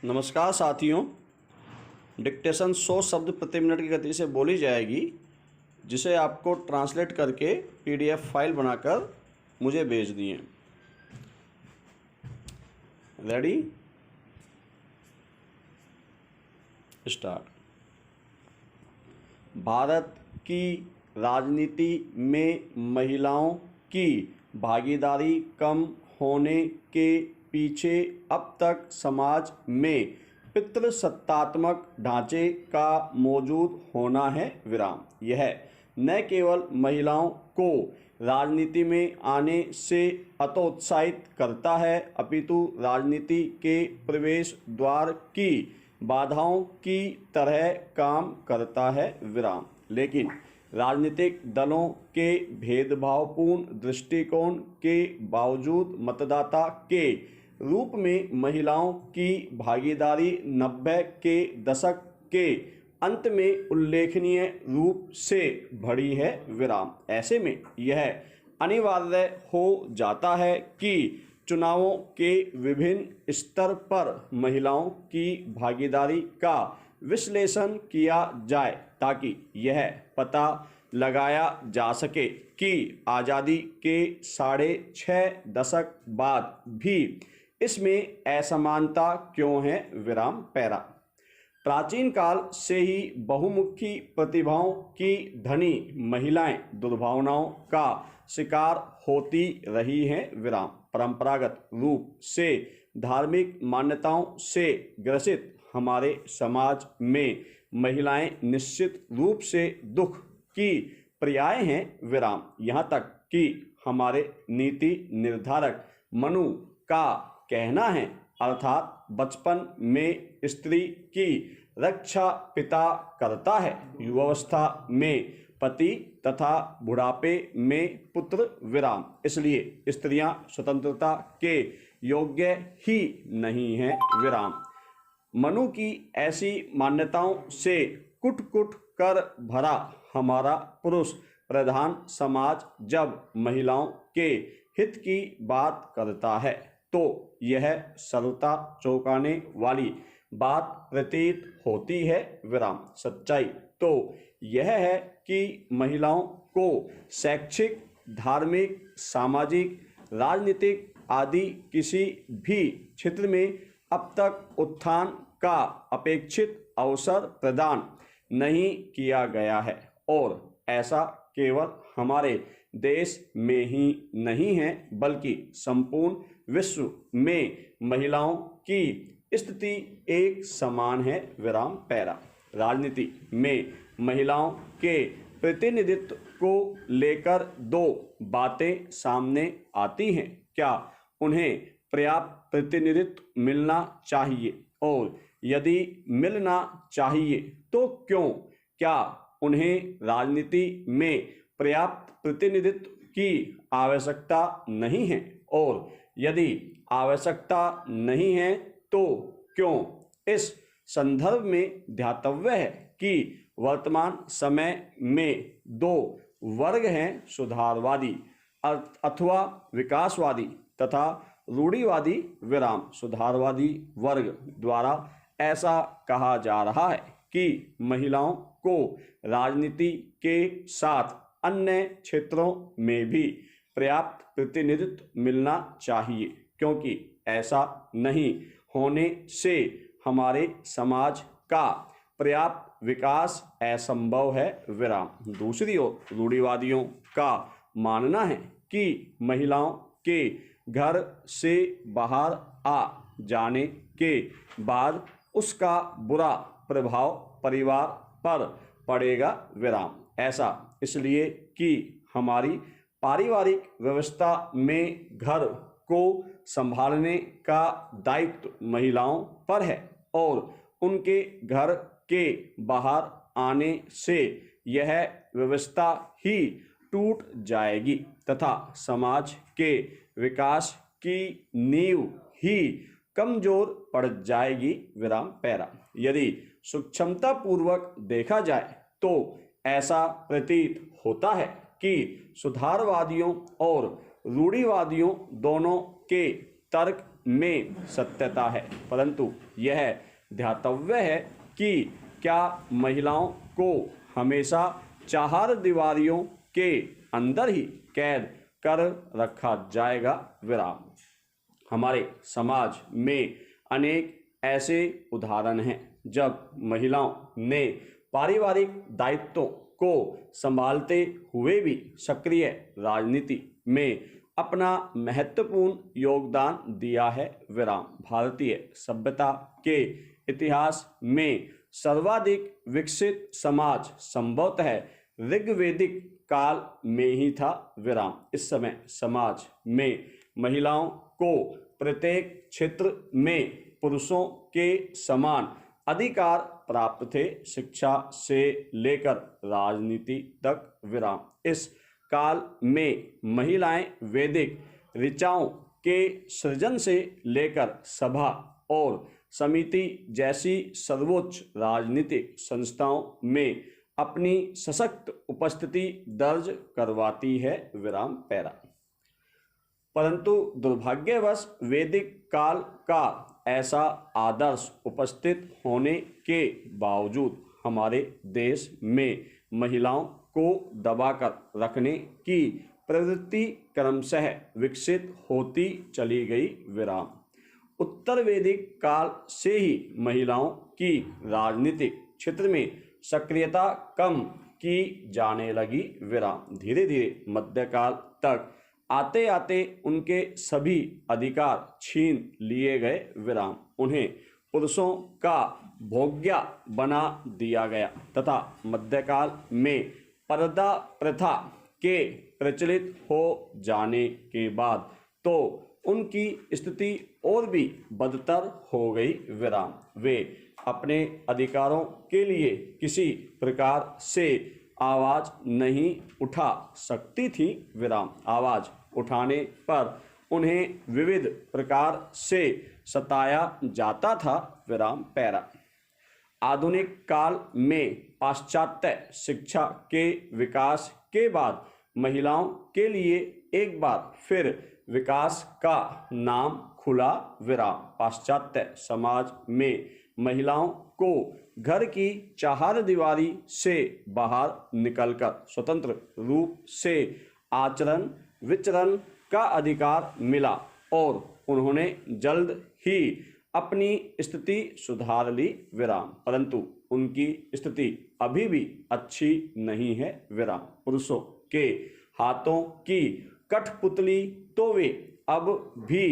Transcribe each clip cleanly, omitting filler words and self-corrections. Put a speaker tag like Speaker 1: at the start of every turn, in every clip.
Speaker 1: नमस्कार साथियों। डिक्टेशन 100 शब्द प्रति मिनट की गति से बोली जाएगी, जिसे आपको ट्रांसलेट करके पीडीएफ फाइल बनाकर मुझे भेज दिए। Ready, start. भारत की राजनीति में महिलाओं की भागीदारी कम होने के पीछे अब तक समाज में पितृसत्तात्मक ढांचे का मौजूद होना है विराम। यह न केवल महिलाओं को राजनीति में आने से हतोत्साहित करता है, अपितु राजनीति के प्रवेश द्वार की बाधाओं की तरह काम करता है विराम। लेकिन राजनीतिक दलों के भेदभावपूर्ण दृष्टिकोण के बावजूद मतदाता के रूप में महिलाओं की भागीदारी 90 के दशक के अंत में उल्लेखनीय रूप से बढ़ी है विराम। ऐसे में यह अनिवार्य हो जाता है कि चुनावों के विभिन्न स्तर पर महिलाओं की भागीदारी का विश्लेषण किया जाए, ताकि यह पता लगाया जा सके कि आज़ादी के 6.5 दशक बाद भी इसमें असमानता क्यों है विराम। पैरा। प्राचीन काल से ही बहुमुखी प्रतिभाओं की धनी महिलाएं दुर्भावनाओं का शिकार होती रही हैं विराम। परंपरागत रूप से धार्मिक मान्यताओं से ग्रसित हमारे समाज में महिलाएं निश्चित रूप से दुख की पर्याय हैं विराम। यहाँ तक कि हमारे नीति निर्धारक मनु का कहना है, अर्थात बचपन में स्त्री की रक्षा पिता करता है, युवावस्था में पति तथा बुढ़ापे में पुत्र विराम। इसलिए स्त्रियां स्वतंत्रता के योग्य ही नहीं हैं विराम। मनु की ऐसी मान्यताओं से कुट कुट कर भरा हमारा पुरुष प्रधान समाज जब महिलाओं के हित की बात करता है तो यह सर्वथा चौंकाने वाली बात प्रतीत होती है विराम। सच्चाई तो यह है कि महिलाओं को शैक्षिक, धार्मिक, सामाजिक, राजनीतिक आदि किसी भी क्षेत्र में अब तक उत्थान का अपेक्षित अवसर प्रदान नहीं किया गया है, और ऐसा केवल हमारे देश में ही नहीं है, बल्कि संपूर्ण विश्व में महिलाओं की स्थिति एक समान है विराम। पैरा। राजनीति में महिलाओं के प्रतिनिधित्व को लेकर दो बातें सामने आती हैं। क्या उन्हें पर्याप्त प्रतिनिधित्व मिलना चाहिए, और यदि मिलना चाहिए तो क्यों? क्या उन्हें राजनीति में पर्याप्त प्रतिनिधित्व की आवश्यकता नहीं है, और यदि आवश्यकता नहीं है तो क्यों? इस संदर्भ में ध्यातव्य है कि वर्तमान समय में दो वर्ग हैं, सुधारवादी अथवा विकासवादी तथा रूढ़िवादी विराम। सुधारवादी वर्ग द्वारा ऐसा कहा जा रहा है कि महिलाओं को राजनीति के साथ अन्य क्षेत्रों में भी पर्याप्त प्रतिनिधित्व मिलना चाहिए, क्योंकि ऐसा नहीं होने से हमारे समाज का पर्याप्त विकास असंभव है विराम। दूसरी ओर रूढ़िवादियों का मानना है कि महिलाओं के घर से बाहर आ जाने के बाद उसका बुरा प्रभाव परिवार पर पड़ेगा विराम। ऐसा इसलिए कि हमारी पारिवारिक व्यवस्था में घर को संभालने का दायित्व महिलाओं पर है, और उनके घर के बाहर आने से यह व्यवस्था ही टूट जाएगी तथा समाज के विकास की नींव ही कमजोर पड़ जाएगी विराम। पैरा। यदि सूक्ष्मता पूर्वक देखा जाए तो ऐसा प्रतीत होता है कि सुधारवादियों और रूढ़िवादियों दोनों के तर्क में सत्यता है, परंतु यह ध्यातव्य है कि क्या महिलाओं को हमेशा चार दीवारियों के अंदर ही कैद कर रखा जाएगा? विराम। हमारे समाज में अनेक ऐसे उदाहरण हैं जब महिलाओं ने पारिवारिक दायित्वों को संभालते हुए भी सक्रिय राजनीति में अपना महत्वपूर्ण योगदान दिया है। विराम। भारतीय सभ्यता के इतिहास में सर्वाधिक विकसित समाज संभवतः ऋग्वैदिक काल में ही था। विराम। इस समय समाज में महिलाओं को प्रत्येक क्षेत्र में पुरुषों के समान अधिकार प्राप्त थे, शिक्षा से लेकर राजनीति तक। विराम। इस काल में महिलाएं वैदिक ऋचाओं के सृजन से लेकर सभा और समिति जैसी सर्वोच्च राजनीतिक संस्थाओं में अपनी सशक्त उपस्थिति दर्ज करवाती है। विराम। पैरा। परंतु दुर्भाग्यवश वैदिक काल का ऐसा आदर्श उपस्थित होने के बावजूद हमारे देश में महिलाओं को दबाकर रखने की प्रवृत्ति क्रमशः विकसित होती चली गई। विराम। उत्तर वैदिक काल से ही महिलाओं की राजनीतिक क्षेत्र में सक्रियता कम की जाने लगी। विराम। धीरे धीरे मध्यकाल तक आते आते उनके सभी अधिकार छीन लिए गए। विराम। उन्हें पुरुषों का भोग्या बना दिया गया तथा मध्यकाल में पर्दा प्रथा के प्रचलित हो जाने के बाद तो उनकी स्थिति और भी बदतर हो गई। विराम। वे अपने अधिकारों के लिए किसी प्रकार से आवाज नहीं उठा सकती थी। विराम। आवाज उठाने पर उन्हें विविध प्रकार से सताया जाता था। विराम। पैरा। आधुनिक काल में पाश्चात्य शिक्षा के विकास के बाद महिलाओं के लिए एक बार फिर विकास का नाम खुला। विराम। पाश्चात्य समाज में महिलाओं को घर की चार दीवारी से बाहर निकलकर स्वतंत्र रूप से आचरण विचरण का अधिकार मिला और उन्होंने जल्द ही अपनी स्थिति सुधार ली। विराम। परंतु उनकी स्थिति अभी भी अच्छी नहीं है। विराम। पुरुषों के हाथों की कठपुतली तो वे अब भी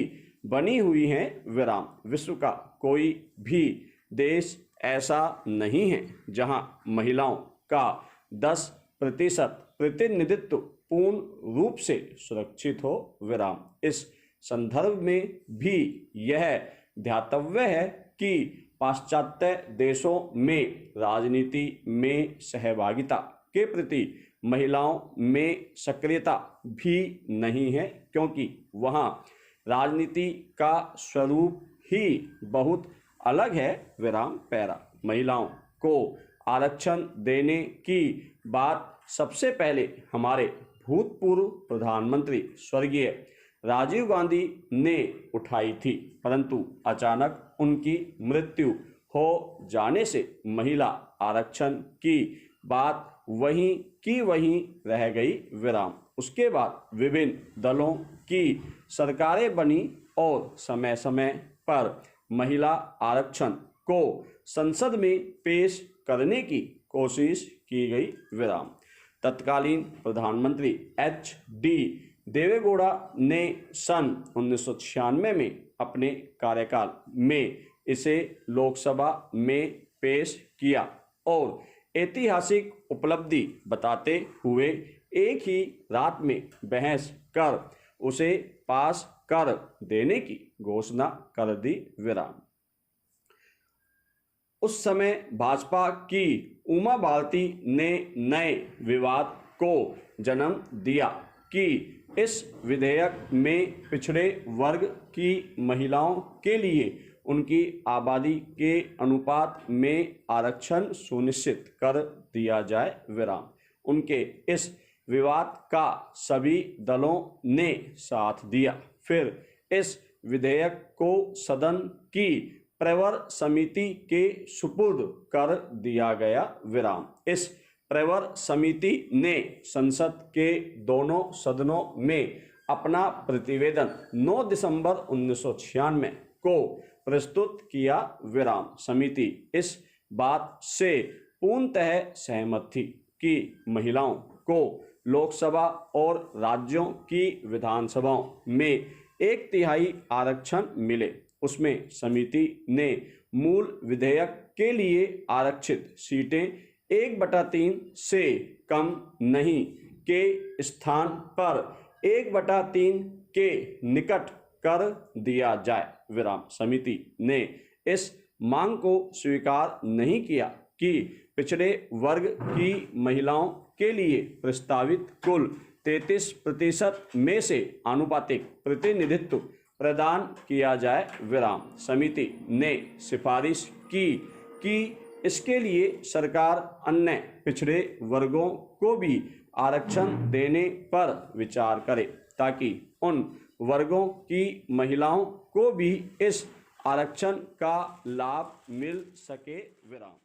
Speaker 1: बनी हुई हैं। विराम। विश्व का कोई भी देश ऐसा नहीं है जहां महिलाओं का 10% प्रतिनिधित्व पूर्ण रूप से सुरक्षित हो। विराम। इस संदर्भ में भी यह ध्यातव्य है कि पाश्चात्य देशों में राजनीति में सहभागिता के प्रति महिलाओं में सक्रियता भी नहीं है, क्योंकि वहाँ राजनीति का स्वरूप ही बहुत अलग है। विराम। पैरा। महिलाओं को आरक्षण देने की बात सबसे पहले हमारे भूतपूर्व प्रधानमंत्री स्वर्गीय राजीव गांधी ने उठाई थी, परंतु अचानक उनकी मृत्यु हो जाने से महिला आरक्षण की बात वहीं की वहीं रह गई। विराम। उसके बाद विभिन्न दलों की सरकारें बनी और समय समय पर महिला आरक्षण को संसद में पेश करने की कोशिश की गई। विराम। तत्कालीन प्रधानमंत्री HD देवेगौड़ा ने सन 1996 में अपने कार्यकाल में इसे लोकसभा में पेश किया और ऐतिहासिक उपलब्धि बताते हुए एक ही रात में बहस कर उसे पास कर देने की घोषणा कर दी। विराम। उस समय भाजपा की उमा भारती ने नए विवाद को जन्म दिया कि इस विधेयक में पिछड़े वर्ग की महिलाओं के लिए उनकी आबादी के अनुपात में आरक्षण सुनिश्चित कर दिया जाए। विराम। उनके इस विवाद का सभी दलों ने साथ दिया। फिर इस विधेयक को सदन की प्रवर समिति के सुपुर्द कर दिया गया। विराम। इस प्रवर समिति ने संसद के दोनों सदनों में अपना प्रतिवेदन 9 दिसंबर 1996 को प्रस्तुत किया। विराम। समिति इस बात से पूर्णतः सहमत थी कि महिलाओं को लोकसभा और राज्यों की विधानसभाओं में 1/3 आरक्षण मिले। उसमें समिति ने मूल विधेयक के लिए आरक्षित सीटें 1/3 से कम नहीं के स्थान पर 1/3 के निकट कर दिया जाए। विराम। समिति ने इस मांग को स्वीकार नहीं किया कि पिछड़े वर्ग की महिलाओं के लिए प्रस्तावित कुल 33% में से आनुपातिक प्रतिनिधित्व प्रदान किया जाए। विराम। समिति ने सिफारिश की कि इसके लिए सरकार अन्य पिछड़े वर्गों को भी आरक्षण देने पर विचार करे ताकि उन वर्गों की महिलाओं को भी इस आरक्षण का लाभ मिल सके। विराम।